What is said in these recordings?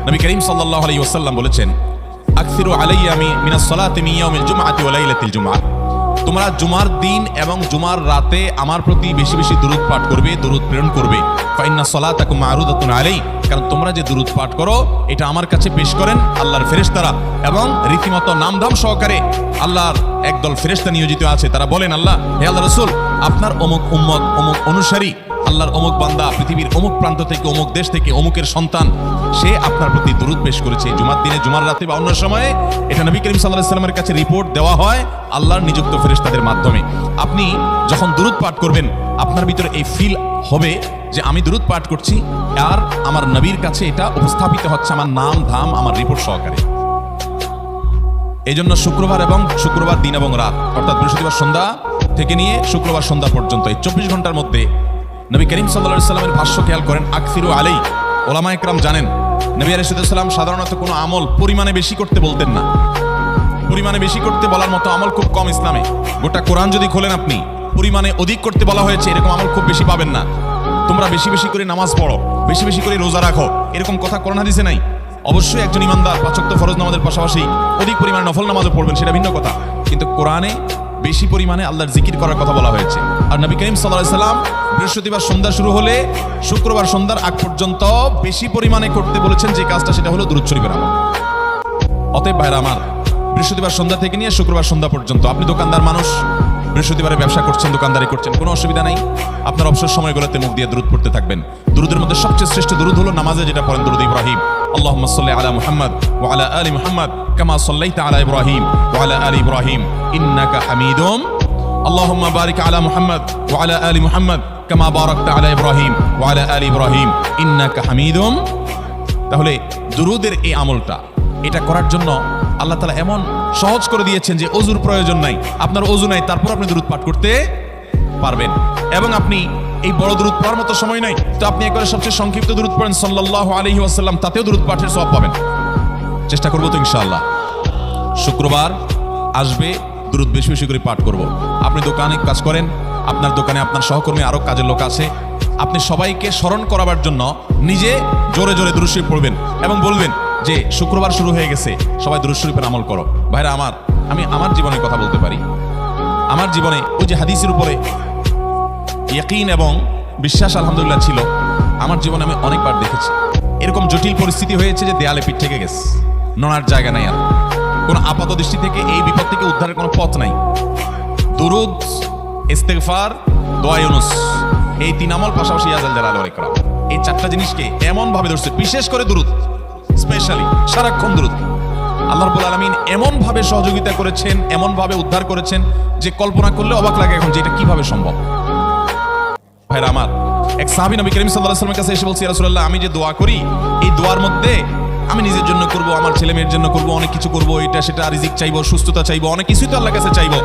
নবী করিম সাল্লাল্লাহু আলাইহি ওয়াসাল্লাম বলেছেন, আকসিরু আলাইয়া মিনাস সালাতি মিন ইয়াউমিল জুমআতি ওয়া লাইলাতিল জুমআহ। তোমরা জুমার দিন এবং জুমার রাতে আমার প্রতি বেশি বেশি দুরূদ পাঠ করবে, দুরূদ প্রেরণ করবে। ফাইন্না সালাতাকুম মা'রুদাতুন আলাই, কারণ তোমরা যে দুরূদ পাঠ করো এটা আমার কাছে পেশ করেন আল্লাহর ফেরেশতারা, এবং রীতিমতো নামধাম সহকারে আল্লাহর একদল ফেরেশতা নিয়োজিত আছে। তারা বলেন, আল্লাহ, হে আল্লাহ রাসূল, আপনার অমুক উম্মত, অমুক অনুসারী, আল্লাহর অমুক বান্দা পৃথিবীর অমুক প্রান্ত থেকে, অমুক দেশ থেকে, অমুকের সন্তান, সে আপনার প্রতি দুরূদ পেশ করেছে জুমার দিনে, জুমার রাতে বা অন্য সময়ে। এটা নবী করিম সাল্লাল্লাহু আলাইহি ওয়াসাল্লামের কাছে রিপোর্ট দেওয়া হয় আল্লাহর নিযুক্ত ফেরেশতাদের মাধ্যমে। আপনি যখন দুরূদ পাঠ করবেন, আপনার ভিতরে এই ফিল হবে যে আমি দুরূদ পাঠ করছি আর আমার নবীর কাছে এটা উপস্থাপিত হচ্ছে আমার নাম ধাম, আমার রিপোর্ট সহকারে। এই জন্য শুক্রবার এবং শুক্রবার দিন এবং রাত, অর্থাৎ বৃহস্পতিবার সন্ধ্যা থেকে নিয়ে শুক্রবার সন্ধ্যা পর্যন্ত এই 24 ঘন্টার মধ্যে নবী করিম সাল্লাল্লাহু আলাইহি ওয়াসাল্লামের ভাষ্য খেয়াল করেন, আকসিরু আলাই। ওলামা একরাম জানেন, নবী আলাইহিস সালাম সাধারণত কোনো আমল পরিমাণে বেশি করতে বলতেন না। পরিমাণে বেশি করতে বলার মতো আমল খুব কম ইসলামে। গোটা কোরআন যদি খোলেন আপনি, পরিমাণে অধিক করতে বলা হয়েছে এরকম আমল খুব বেশি পাবেন না। তোমরা বেশি বেশি করে নামাজ পড়ো, বেশি বেশি করে রোজা রাখো, এরকম কথা কোরআন হাদিসে নাই। অবশ্যই একজন ইমানদার 5 ওয়াক্ত ফরজ নামাজের পাশাপাশি অধিক পরিমাণে নফল নামাজও পড়বেন, সেটা ভিন্ন কথা। কিন্তু কোরআনে বেশি পরিমাণে আল্লাহর জিকির করার কথা বলা হয়েছে। আর নবী করিম সাল্লাল্লাহু আলাইহি ওয়াসাল্লাম বৃহস্পতিবার সন্ধ্যা শুরু হলে শুক্রবার সন্ধ্যার আগ পর্যন্ত বেশি পরিমাণে করতে বলেছেন যে কাজটা, সেটা হলো দুরূদ শরীফের আমল। অতএব ভাইরা আমার, বৃহস্পতিবার সন্ধ্যা থেকে নিয়ে শুক্রবার সন্ধ্যা পর্যন্ত, আপনি দোকানদার মানুষ, বৃহস্পতিবারে ব্যবসা করছেন, দোকানদারি করছেন, কোনো অসুবিধা নাই। আপনার অবসর সময়গুলোতে মুখ দিয়ে দুরূদ পড়তে থাকবেন। দুরূদের মধ্যে সবচেয়ে শ্রেষ্ঠ দুরূদ হলো নামাজে যেটা পড়েন, দুরূদ ইব্রাহিম। আল্লাহুম্মা সাল্লি আলা মুহাম্মাদ ওয়া আলা আলি মুহাম্মাদ কামা সাল্লাইতা আলা ইব্রাহিম ওয়া আলা আলি ইব্রাহিম ইন্নাকা হামিদুম। আল্লাহুম্মা বারিক আলা মুহাম্মাদ ওয়া আলা আলি মুহাম্মাদ কামা বারাকতা আলা ইব্রাহিম ওয়া আলা আলি ইব্রাহিম ইন্নাকা হামিদুম। তাহলে দুরূদের এই আমলটা, এটা করার জন্য আল্লাহ তাআলা এমন সহজ করে দিয়েছেন যে ওযুর প্রয়োজন নাই। আপনার ওযু নাই, তারপর আপনি দুরূদ পাঠ করতে পারবেন। এবং আপনি এই বড় দুরূদ পড়ার মতো সময় নাই, তো আপনি একবারে সবচেয়ে সংক্ষিপ্ত দুরূদ পড়েন সাল্লাল্লাহু আলাইহি ওয়াসাল্লাম, তাতেও দুরূদ পাঠের সওয়াব পাবেন। চেষ্টা করব তো ইনশাআল্লাহ। শুক্রবার আসবে, দুরূদ বেশি বেশি করে পাঠ করব। আপনি দোকানে কাজ করেন, আপনার দোকানে আপনার সহকর্মী আরো কাজের লোক আছে, আপনি সবাইকে স্মরণ করাবার জন্য নিজে জোরে জোরে দুরূদ শরীফ পড়বেন এবং বলবেন যে শুক্রবার শুরু হয়ে গেছে, সবাই দুরূদ শরীফের আমল করো। ভাইরা আমার, আমি আমার জীবনের কথা বলতে পারি। আমার জীবনে ওই যে হাদিসের উপরে ইয়াকিন এবং বিশ্বাস আলহামদুলিল্লাহ ছিল, আমার জীবনে আমি অনেকবার দেখেছি এরকম জটিল পরিস্থিতি হয়েছে যে দেয়ালে পিঠ থেকে গেছে, নড়ার জায়গা নাই, আর কোনো আপাত দৃষ্টি থেকে এই বিপদ থেকে উদ্ধারের কোনো পথ নাই। দুরূদ, ইস্তেগফার, দোয়া ইউনুস, এই 3 আমল, পাশাপাশি ইয়াজাল জালাল ওয়াল ইকরাম, এই 4টা জিনিসকে এমন ভাবে ধরছে, বিশেষ করে দুরূদ, স্পেশালি সারাক্ষণ দুরূদ। আল্লাহ রাব্বুল আলামিন এমন ভাবে সহযোগিতা করেছেন, এমন ভাবে উদ্ধার করেছেন যে কল্পনা করলে অবাক লাগে এখন যে এটা কিভাবে সম্ভব। ভাইরা আমার, এক সাহাবী নবী করিম সাল্লাল্লাহু আলাইহি ওয়াসাল্লামের কাছে এসে বলছে, ইয়া রাসূলুল্লাহ, আমি যে দোয়া করি, এই দোয়ার মধ্যে আমি নিজের জন্য করব, আমার ছেলে মেয়ের জন্য করব, অনেক কিছু করব, এটা সেটা, রিজিক চাইবো, সুস্থতা চাইবো, অনেক কিছুই তো আল্লাহর কাছে চাইবো।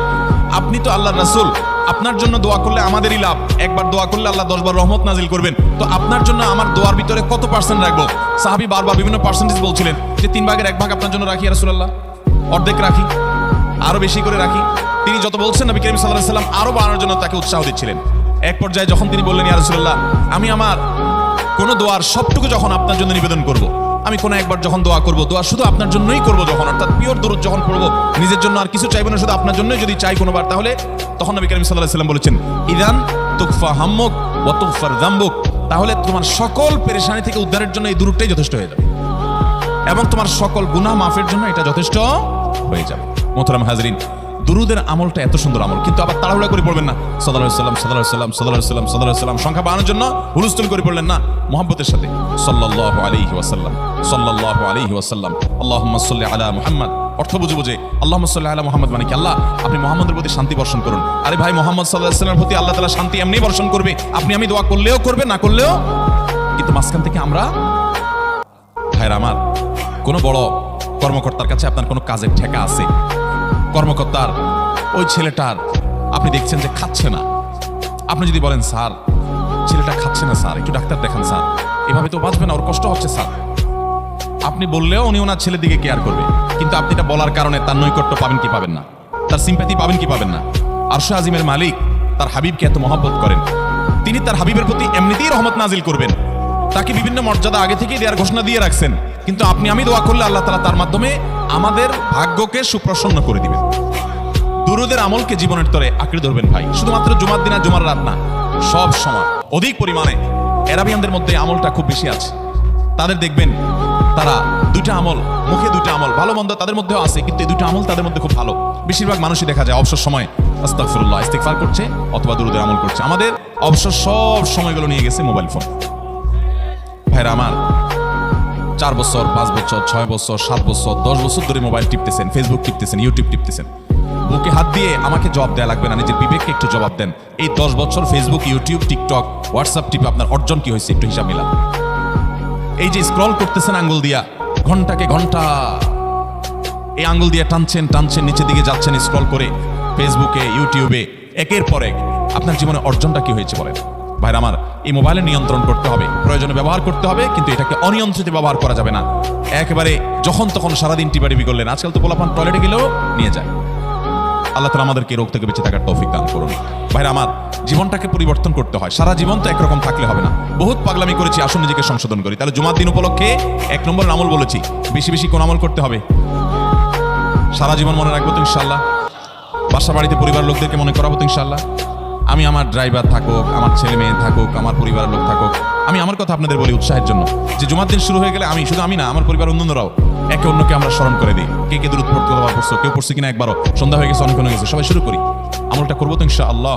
আপনি তো আল্লাহর রাসূল, আপনার জন্য দোয়া করলে আমাদেরই লাভ। একবার দোয়া করলে আল্লাহ 10 বার রহমত নাজিল করবেন। তো আপনার জন্য আমার দোয়ার ভিতরে কত পার্সেন্ট রাখবো? সাহাবী বারবার বিভিন্ন পার্সেন্টেজ বলছিলেন যে 3 ভাগের 1 ভাগ আপনার জন্য রাখি ইয়া রাসূলুল্লাহ, অর্ধেক রাখি, আরো বেশি করে রাখি। তিনি যত বলছেন নবী করিম সাল্লাল্লাহু আলাইহি ওয়াসাল্লাম আরো বাড়ানোর জন্য তাকে উৎসাহ দিচ্ছিলেন। এক পর্যায়ে যখন তিনি বললেন, ইয়া রাসূলুল্লাহ, আমি আমার কোন দোয়ার সবটুকু যখন আপনার জন্য নিবেদন করব, আমি কোনো একবার যখন দোয়া করব, দোয়া শুধু আপনার জন্যই করব, যখন অর্থাৎ পিওর দুরূদ যখন পড়ব, নিজের জন্য আর কিছু চাইবো না, শুধু আপনার জন্যই যদি চাই কোনোবার, তাহলে তখন নবী করিম সাল্লাল্লাহু আলাইহি ওয়াসাল্লাম বলেছেন, ইদান তুকফা হাম্মুক ওয়া তুগফার যামবুক, তাহলে তোমার সকল পেরেশানি থেকে উদ্ধারের জন্য এই দুরূদটাই যথেষ্ট হয়ে যাবে এবং তোমার সকল গুনাহ মাফের জন্য এটা যথেষ্ট হয়ে যাবে। মোহতারাম হাজরিন, দুরূদের আমলটা এত সুন্দর আমল, কিন্তু আবার তাড়াহুড়া করে পড়বেন না, সাল্লাল্লাহু আলাইহি ওয়াসাল্লাম সাল্লাল্লাহু আলাইহি ওয়াসাল্লাম সাল্লাল্লাহু আলাইহি ওয়াসাল্লাম সাল্লাল্লাহু আলাইহি ওয়াসাল্লাম সংখ্যা বাড়ানোর জন্য হুলস্থুল করে পড়লেন না, মুহাব্বতের সাথে সাল্লাল্লাহু আলাইহি ওয়াসাল্লাম সাল্লাল্লাহু আলাইহি ওয়াসাল্লাম আল্লাহুম্মা সাল্লি আলা মুহাম্মাদ, অর্থ বুঝে বুঝে আল্লাহুম্মা সাল্লি আলা মুহাম্মাদ মানে কি, আল্লাহ আপনি মুহাম্মাদের প্রতি শান্তি বর্ষণ করুন। আরে ভাই, মুহাম্মদ সাল্লাল্লাহু আলাইহি ওয়াসাল্লামের প্রতি আল্লাহ তাআলা শান্তি এমনি বর্ষণ করবে, আপনি আমি দোয়া করলেও করবে, না করলেও। কিন্তু মাঝখান থেকে আমরা, ভাইরা আমার, কোনো বড় কর্মকর্তার কাছে আপনার কোনো কাজের ঠেকা আছে, কর্মকর্তার ওই ছেলেটার আপনি দেখছেন যে খাচ্ছে না, আপনি যদি বলেন, স্যার ছেলেটা খাচ্ছে না স্যার, একটু ডাক্তার দেখান স্যার, এভাবে তো বাঁচবে না, ওর কষ্ট হচ্ছে স্যার, আপনি বললেও উনি ওনার ছেলের দিকে কেয়ার করবে। কিন্তু আপনি এটা বলার কারণে তার নৈকট্য পাবেন কি পাবেন না, তার সিম্প্যাথি পাবেন কি পাবেন না। আরশে আজিমের মালিক তার হাবিবকে এত মহব্বত করেন, তিনি তার হাবিবের প্রতি এমনিতেই রহমত নাজিল করবেন, তাকে বিভিন্ন মর্যাদা আগে থেকেই দেওয়ার ঘোষণা দিয়ে রাখছেন। কিন্তু আপনি আমি দোয়া করলে আল্লাহ তাআলা তার মাধ্যমে আমাদের ভাগ্যকে সুপ্রসন্ন করে দিবেন। দুরুদের আমলকে জীবনের তরে আঁকড়ে ধরবেন ভাই, শুধুমাত্র জুমার দিন আর জুমার রাত না, সব সময় অধিক পরিমাণে। এরাবিয়ানদের মধ্যে আমলটা খুব বেশি আছে, তাদের দেখবেন তারা দুইটা আমল, মুখে দুইটা আমল, ভালো মন্দ তাদের মধ্যেও আছে, কিন্তু এই দুইটা আমল তাদের মধ্যে খুব ভালো। বেশিরভাগ মানুষই দেখা যায় অবসর সময় আস্তাগফিরুল্লাহ ইস্তিগফার করছে অথবা দুরুদের আমল করছে। আমাদের অবসর সব সময়গুলো নিয়ে গেছে মোবাইল ফোন। ভাইরা আমার, 4 বছর 5 বছর 6 বছর 7 বছর 10 বছর ধরে মোবাইল টিপতেছেন, ফেসবুক টিপতেছেন, ইউটিউব টিপতেছেন। বুকে হাত দিয়ে আমাকে জবাব দেয়া লাগবে না, নিজের বিবেককে একটু জবাব দেন। এই 10 বছর ফেসবুক, ইউটিউব, টিকটক, হোয়াটসঅ্যাপ টিপে আপনার অর্জন কি হয়েছে একটু হিসাব মিলান। এই যে স্ক্রল করতেছেন আঙ্গুল দিয়া, ঘন্টাকে ঘন্টা এই আঙ্গুল দিয়ে টানছেন টানছেন, নিচের দিকে যাচ্ছেন স্ক্রল করে ফেসবুকে, ইউটিউবে, একের পর এক। আপনার জীবনে অর্জনটা কি হয়েছে বলেন? ভাইরা আমার, এই মোবাইলে নিয়ন্ত্রণ করতে হবে, প্রয়োজনে ব্যবহার করতে হবে, কিন্তু এটাকে অনিয়ন্ত্রিত ব্যবহার করা যাবে না। একেবারে যখন তখন সারাদিন টিপাটিপি করলেন। আজকাল তো পোলাপান টয়লেটে গেলেও নিয়ে যায়। আল্লাহ তাআলা আমাদেরকে রোগ থেকে বেঁচে থাকার তৌফিক দান করুন। ভাইরা আমার, জীবনটাকে পরিবর্তন করতে হয়, সারা জীবন তো একরকম থাকলে হবে না। বহুত পাগলামি করেছি, আসুন নিজেকে সংশোধন করি। তাহলে জুমার দিন উপলক্ষে 1 নম্বরের আমল বলেছি, বেশি বেশি কোন আমল করতে হবে? সারা জীবন মনে রাখবো তো ইনশাআল্লাহ। বাসা বাড়িতে পরিবার লোকদেরকে মনে করাবো তো ইনশাআল্লাহ। আমি আমার ড্রাইভার থাকুক, আমার ছেলে মেয়ে থাকুক, আমার পরিবারের লোক থাকুক, আমি আমার কথা আপনাদের বলি উৎসাহের জন্য, যে জুমার দিন শুরু হয়ে গেলে আমি না, আমার পরিবার অন্যান্যরাও একে অন্যকে আমরা স্মরণ করে দিই। কে কে দরুদ পড়তে পড়ছো, কেউ পড়ছে কিনা একবারও, সন্ধ্যা হয়ে গেছে, অনেক হয়ে গেছে, সবাই শুরু করি। আমলটা করবো তো ইনশাআল্লাহ।